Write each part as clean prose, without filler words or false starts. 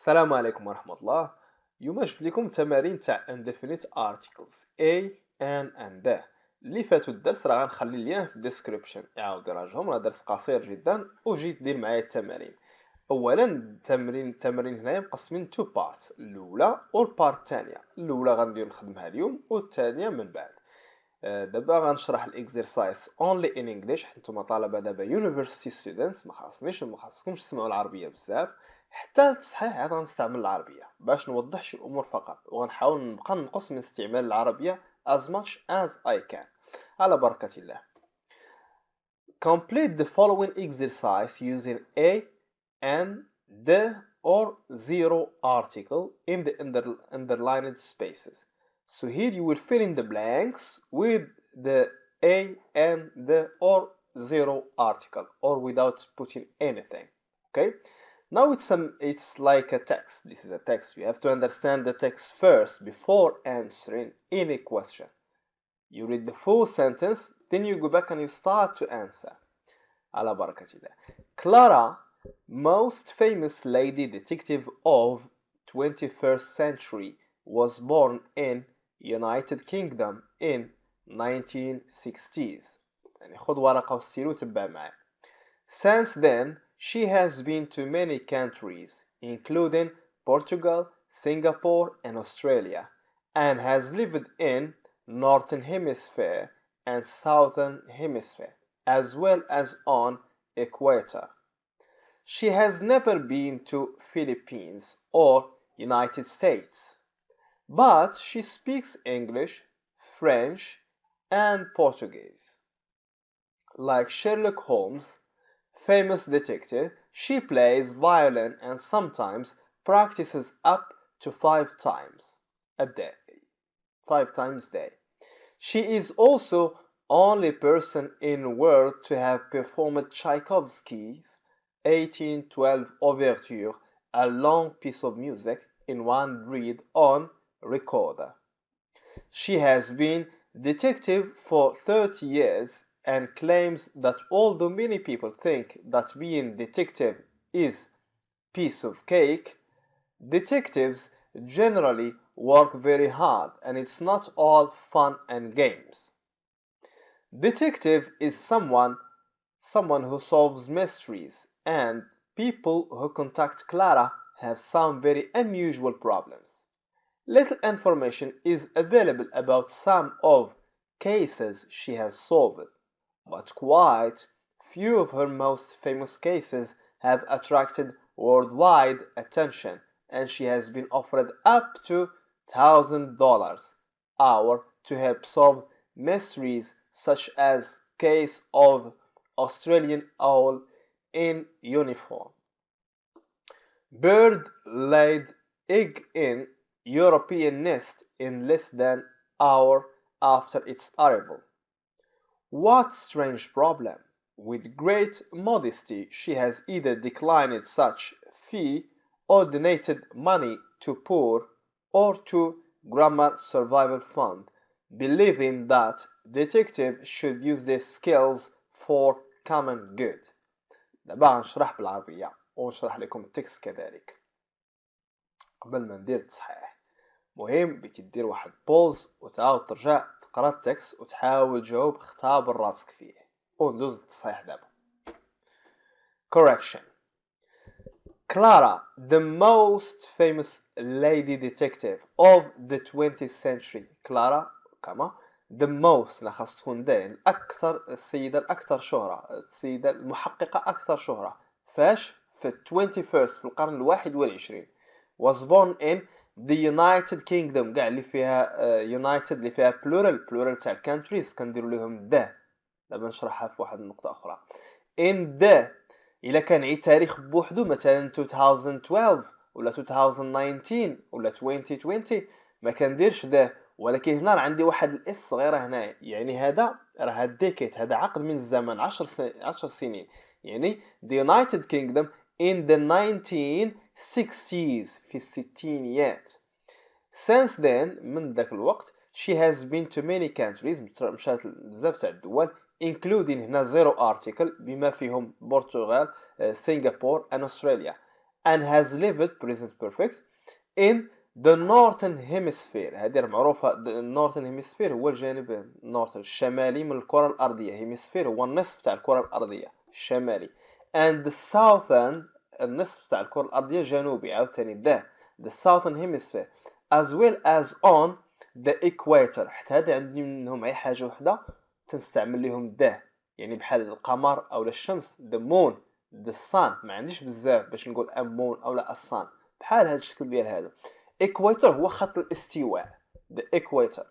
السلام عليكم ورحمة الله. اليوم جبت لكم تمارين تاع indefinite articles a and the. اللي فاتوا الدرس راه غنخلي اللين في الديسكريبشن، اعاود راجعهم، راه درس قصير جدا وجيت دير معايا التمارين. اولا التمارين هنايا مقسمين تو بارتس، الاولى والبارت الثانيه. الاولى غندير نخدمها اليوم والثانيه من بعد. دابا غنشرح الاكزرسايز اونلي ان انجلش، حيت نتوما طلبه دابا يونيفرسيتي ستودنتس، ما خاصكمش تسمعوا العربيه بزاف. حتى التصحيح عاد غنستعمل العربيه باش نوضح شي الامور فقط، وغنحاول نبقى نقص من استعمال العربيه as much as I can. على بركه الله. Complete the following exercise using a and the or zero article in the underlined spaces. So here you will fill in the blanks with the a and the or zero article, or without putting anything. Okay? Now it's like a text. This is a text. You have to understand the text first before answering any question. You read the full sentence, then you go back and you start to answer. على بركة الله. Clara, most famous lady detective of 21st century, was born in United Kingdom in 1960s. يعني خذ ورقة وستيلو تبع معي. Since then, she has been to many countries, including Portugal, Singapore, and Australia, and has lived in Northern Hemisphere and Southern Hemisphere, as well as on equator. She has never been to Philippines or United States, but she speaks English, French, and Portuguese. Like Sherlock Holmes, famous detective, she plays violin and sometimes practices up to 5 times a day. 5 times a day. She is also only person in the world to have performed Tchaikovsky's 1812 Overture, a long piece of music, in one read on recorder. She has been detective for 30 years and claims that although many people think that being detective is piece of cake, detectives generally work very hard and it's not all fun and games. Detective is someone who solves mysteries, and people who contact Clara have some very unusual problems. Little information is available about some of cases she has solved, but quite few of her most famous cases have attracted worldwide attention, and she has been offered up to $1,000 hour to help solve mysteries such as case of Australian owl in uniform. Bird laid egg in European nest in less than hour after its arrival. What strange problem! With great modesty she has either declined such fee or donated money to poor or to grammar survival fund, believing that detectives should use their skills for common good. دابا نشرح بالعربية ونشرح لكم التكست كذلك قبل ما ندير التصحيح. مهم بكي دير واحد بوز وتعاود ترجع تقرا التكست وتحاول تجاوب اختبر راسك فيه وندوز للتصحيح دابا. Correction. Clara, the most famous lady detective of the 20th century. Clara, the most لا خاص تكون داين الأكثر، السيدة الأكثر شهرة، السيدة المحققة أكثر شهرة. فاش؟ في 21st، في القرن 21. was born in the United Kingdom. كاع اللي فيها United اللي فيها plural تاع countries كنديروا لهم the. دابا نشرحها في واحد النقطة أخرى. in the إلا كان عيد تاريخ بوحدو مثلا 2012 ولا 2019 ولا 2020 ما كنديرش ذا، ولكن هنا عندي واحد الاس صغيره هنا، يعني هذا راه ديكيت، هذا عقد من الزمن 10 سنين، يعني the United Kingdom in the 1960s في الستينيات. Since then من ذاك الوقت she has been to many countries، مشات بزاف تاع الدول including هنا zero article بما فيهم البرتغال، سنغافورة and Australia, and has lived present perfect in the northern hemisphere. هذه معروفة. the northern hemisphere هو الجانب northern الشمالي من الكرة الأرضية. hemisphere هو النصف تاع الكرة الأرضية الشمالي. and the southern النصف تاع الكرة الأرضية الجنوبي. عاوتاني the southern hemisphere as well as on the equator. حتى هذا عندي منهم أي حاجة وحدة تنستعمل لهم يعني بحال القمر أو الشمس the moon the sun. ما عنديش بزاف باش نقول a moon أو a sun بحال هذا الشكل ديال هذا. equator هو خط الاستواء the equator.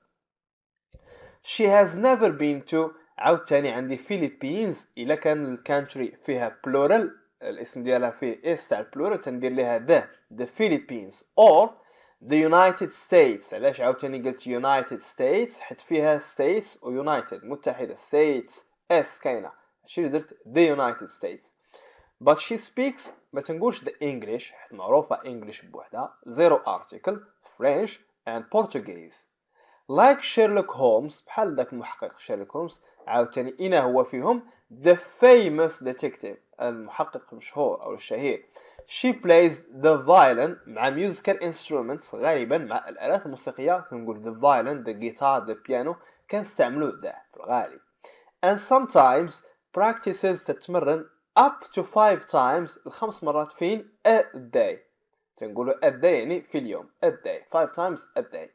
she has never been to. عاوتاني عندي Philippines. إلا كان الكانتري فيها plural الاسم ديالها فيه اس تاع plural تندير لها the Philippines or the United States. علاش عاوتاني قلت United States؟ حيت فيها States و United متحدة. States اس كاينة ماشي درت the United States. but she speaks ما تنقولش the English حيت معروفة English بوحدها zero article French and Portuguese. like Sherlock Holmes بحال ذاك المحقق شيرلوك هولمز. عاوتاني إنا هو فيهم the famous detective المحقق المشهور أو الشهير. she plays the violin مع musical instruments غالبا مع الآلات الموسيقية كنقول the violin the guitar the piano كنستعملو في الغالب. and sometimes practices تتمرن up to 5 times ل5 مرات فين a day. تنقولوا a day يعني في اليوم a day 5 times a day.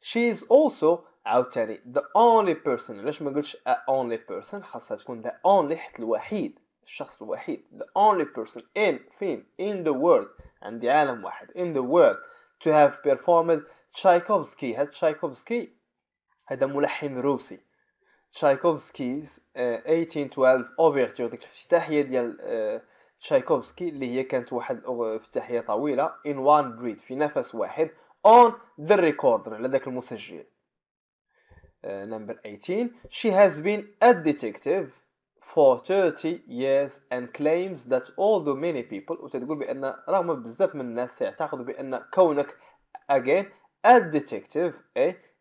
she is also عاوتاني the only person. علاش ما قلتش a only person؟ خاصها تكون the only حيت الوحيد الشخص الوحيد the only person in فين in the world عندي عالم واحد in the world to have performed تشايكوفسكي. هاد تشايكوفسكي هذا ملحن روسي. تشايكوفسكي's 1812 اوفرتور ديك الافتتاحيه ديال تشايكوفسكي اللي هي كانت واحد افتتاحيه طويله in one breath في نفس واحد on the recorder على ذاك المسجل. number 18 she has been a detective for 30 years and claims that although many people وتقول بأن رغم بزاف من الناس يعتقدوا بأن كونك again a detective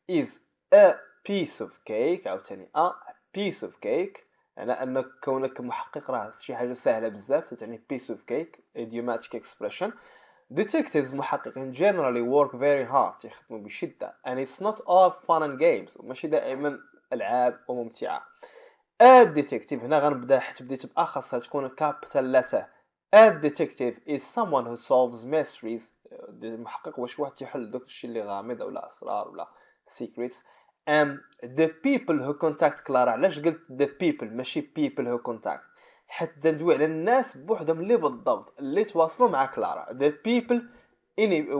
is a piece of cake أو تاني a piece of cake. يعني أن كونك محقق راه شي حاجة سهلة بزاف تعني piece of cake idiomatic expression. detectives محققين generally work very hard يخدموا بشدة and it's not all fun and games وماشي دائما ألعاب وممتعة. a detective هنا غنبدا حيت بديت بأ خاصها تكون capital letter. a detective is someone who solves mysteries. المحقق واش واحد تيحل داك الشيء اللي غامض ولا أسرار ولا secrets. the people who contact Clara. علاش قلت the people ماشي people who contact؟ حتى ندوي على الناس بوحدهم اللي بالضبط اللي تواصلوا مع كلارا. the people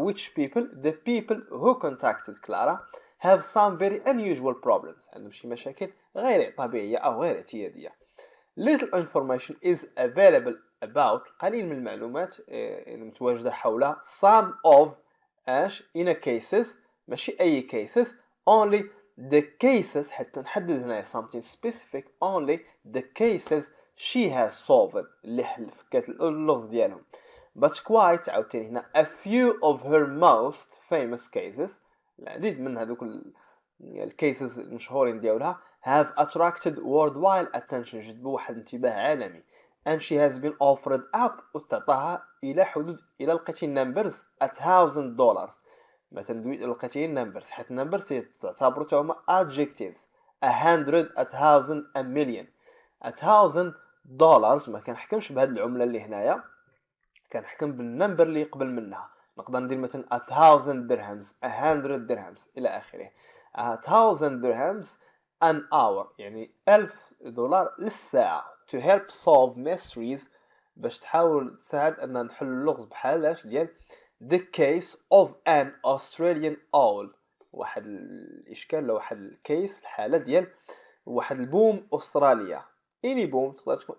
which people the people who contacted Clara have some very unusual problems. عندهم شي مشاكل غير طبيعية أو غير اعتيادية. little information is available about قليل من المعلومات متواجدة حول some of in a cases ماشي أي cases only the cases حتى نحدد هنا something specific only the cases she has solved اللي فكات اللغز ديالهم. but quite عاوتاني هنا a few of her most famous cases العديد من هذوك الكيسز المشهورين ديالها have attracted worldwide attention جذبوا واحد انتباه عالمي. and she has been offered up وتعطاها إلى حدود إلى لقيتي numbers $1,000. مثلا لقيتي numbers حيت numbers تعتبروا هما adjectives 100 1000 a million $1,000. ما كنحكمش بهاد العملة اللي هنايا كنحكم بالنمبر اللي يقبل منها. نقدر ندير مثلا 1000 dirhams 100 dirhams إلى آخره. 1000 dirhams an hour يعني $1000 للساعة to help solve mysteries باش تحاول تساعد أن نحل اللغز بحال ديال the case of an Australian owl. واحد الإشكال لواحد الكيس الحالة ديال واحد البوم أستراليا. any بوم تقدر تكون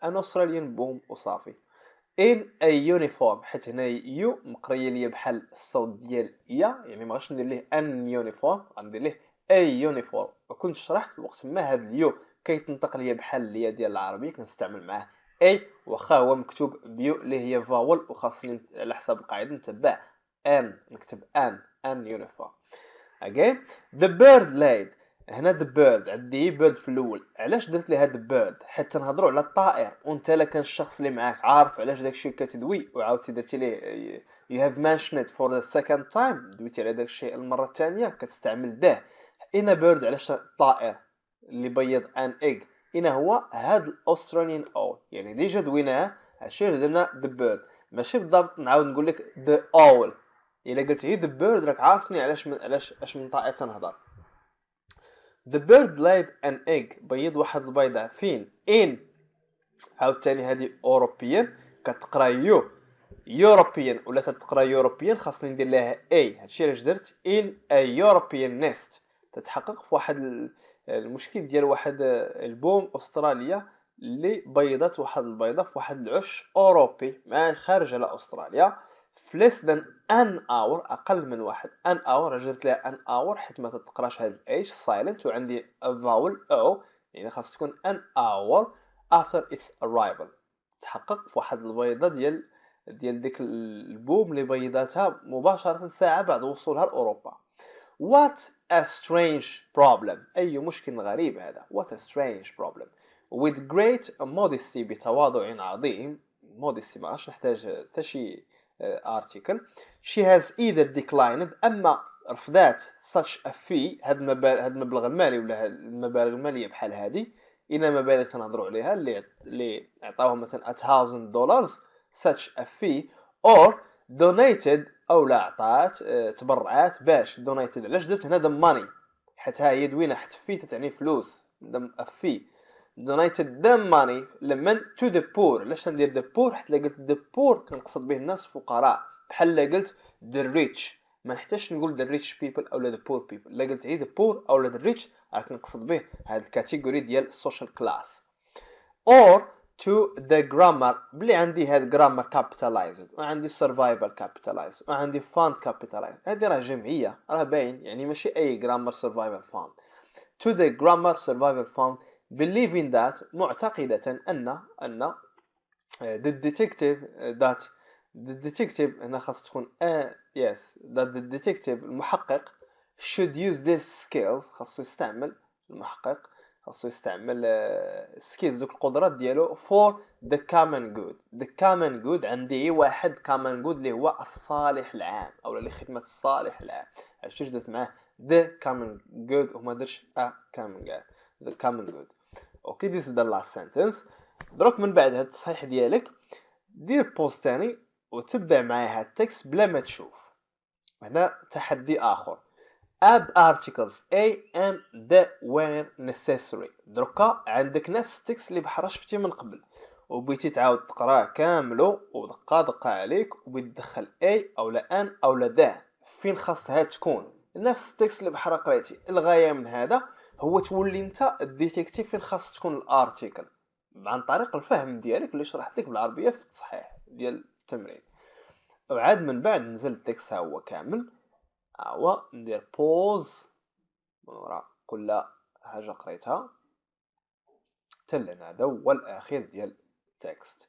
an Australian بوم وصافي. in a uniform حيت هنا يو مقريه ليا بحال الصوت ديال يا يعني ما غاش ندير ليه ان يونيفورم غندير ليه اي يونيفورم. وكنت شرحت وقت ما هاد اليو كيتنطق ليا بحال اليا ديال العربيه كنستعمل معاه اي واخا هو مكتوب بيو اللي هي فاول وخاصني على حساب القاعده نتبع ان نكتب ان يونيفورم. again the bird laid هنا the bird عندي bird في الاول. علاش درت لي هاد bird؟ حتى نهضروا على الطائر، وانت لا كان الشخص اللي معاك عارف علاش داكشي كتدوي وعاودتي درتي ليه you have mentioned it for the second time، دويتي على داكشي المره الثانيه كتستعمل ده. هنا bird علاش الطائر اللي بيض ان egg. هنا هو هاد الاستراليان اول، يعني ديجا دويناه. هادشي اللي درنا the bird. ماشي بالضبط نعاود نقول لك the owl. الا قلت هي the bird راك عارفني علاش من طائر تنهضر. The bird laid an egg. بيض واحد البيضة. فين؟ in. عاوتاني هادي European كتقرا يو European ولا تتقرا European خاصني ندير لها A. هادشي علاش درت in a European nest. تتحقق في واحد المشكل ديال واحد البوم أستراليا اللي بيضات واحد البيضة في واحد العش أوروبي ما خارج على أستراليا في less than an hour. أقل من واحد an hour. رجعت لها an hour حيت ما تتقراش هاد الH silent وعندي vowel O، يعني خاص تكون an hour after its arrival. تحقق في واحد البيضة ديال ديك البوم اللي بيضاتها مباشرة ساعة بعد وصولها لأوروبا. What a strange problem. أي مشكل غريب هذا. What a strange problem. With great modesty. بتواضع عظيم. modesty ما عادش نحتاج تشي article. She has either declined. أما رفضات such a fee. هاد المبلغ المالي ولا المبالغ المالية بحال هادي. إن مبالغ تنهضروا عليها اللي عطاوهم مثلا $1,000 such a fee or donated أو لا عطات تبرعات. باش donated علاش درت هنا the money؟ حيت ها هي دوينة حيت fee تعني فلوس. a fee donated the money لمن to the poor. علاش ندير the poor؟ حيت لا قلت the poor كنقصد به الناس الفقراء. بحال لا قلت the rich ما نحتاجش نقول the rich people أو the poor people. لا قلت هي the poor أو the rich راك نقصد به هاد الكاتيجوري ديال social class. or to the grammar بلي عندي هاد grammar capitalized وعندي survival capitalized وعندي fund capitalized. هادي راه جمعية راه باين، يعني ماشي أي grammar survival fund. to the grammar survival fund believing that معتقدة أن the detective هنا خاص تكون yes that the detective المحقق should use their skills. خاصو يستعمل المحقق خاصو يستعمل skills دوك القدرات ديالو for the common good. the common good عندي واحد common good اللي هو الصالح العام أو لخدمة الصالح العام. عرفتي درت معاه the common good وما درش a common good. the common good. اوكي this is the last sentence. دروك من بعد هاد التصحيح ديالك دير بوز تاني وتبع معايا هاد التكست بلا ما تشوف. هنا تحدي آخر. add articles A and the where necessary. دروكا عندك نفس التكست اللي بحال شفتي من قبل وبغيتي تعاود تقراه كاملو ودقة عليك وبتدخل A أو لا ان أو لا ده. فين خاصها تكون نفس التكست اللي بحال قريتي. الغاية من هذا هو تولي انت الديتيكتيف فين خاص تكون الارتيكل عن طريق الفهم ديالك اللي شرحت لك بالعربيه في التصحيح ديال التمرين. وعاد من بعد نزل التكست هو كامل. هو ندير بوز من وراء كل حاجه قريتها تلنا هذا هو الاخير ديال التكست.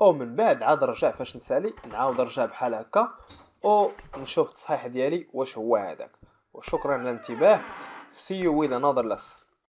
او من بعد عاد نرجع فاش نسالي نعاود نرجع بحال هكا ونشوف التصحيح ديالي واش هو هذاك. وشكرا على الانتباه. See you with another lesson.